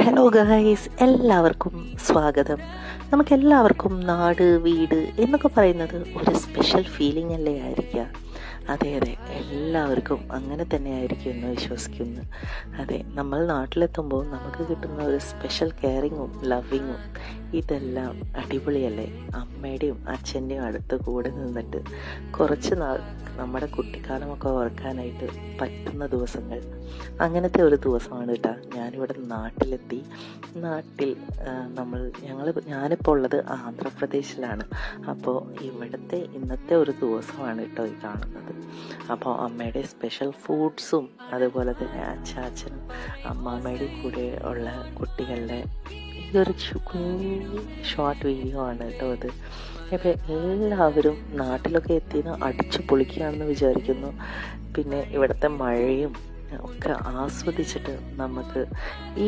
Hello guys, എല്ലാവർക്കും സ്വാഗതം. നമുക്കെല്ലാവർക്കും നാട്, വീട് എന്നൊക്കെ പറയുന്നത് ഒരു സ്പെഷ്യൽ ഫീലിംഗ് അല്ലേ ആയിരിക്കുക. അതെ, എല്ലാവർക്കും അങ്ങനെ തന്നെ ആയിരിക്കും എന്ന് വിശ്വസിക്കുന്നു. അതെ, നമ്മൾ നാട്ടിലെത്തുമ്പോൾ നമുക്ക് കിട്ടുന്ന ഒരു സ്പെഷ്യൽ കെയറിങ്ങും ലവിങ്ങും ഇതെല്ലാം അടിപൊളിയല്ലേ. അമ്മയുടെയും അച്ഛൻ്റെയും അടുത്ത് കൂടെ നിന്നിട്ട് കുറച്ച് നാൾ നമ്മുടെ കുട്ടിക്കാലമൊക്കെ ഓർക്കാനായിട്ട് പറ്റുന്ന ദിവസങ്ങൾ. അങ്ങനത്തെ ഒരു ദിവസമാണ് കേട്ടോ. ഞാനിവിടെ നാട്ടിലെത്തി. നാട്ടിൽ ഞാനിപ്പോൾ ഉള്ളത് ആന്ധ്രാപ്രദേശിലാണ്. അപ്പോൾ ഇവിടുത്തെ ഇന്നത്തെ ഒരു ദിവസമാണ് കേട്ടോ ഈ കാണുന്നത്. അപ്പോൾ അമ്മയുടെ സ്പെഷ്യൽ ഫുഡ്സും അതുപോലെ തന്നെ അച്ചാച്ചനും അമ്മാമ്മയുടെയും കൂടെ ഉള്ള കുട്ടികളുടെ ഈ ഒരു കുഞ്ഞി ഷോർട്ട് വീഡിയോ ആണ് കേട്ടോ അത്. അപ്പോൾ എല്ലാവരും നാട്ടിലൊക്കെ എത്തിയെന്ന് അടിച്ചു പൊളിക്കുകയാണെന്ന് വിചാരിക്കുന്നു. പിന്നെ ഇവിടുത്തെ മഴയും ഒക്കെ ആസ്വദിച്ചിട്ട് നമുക്ക് ഈ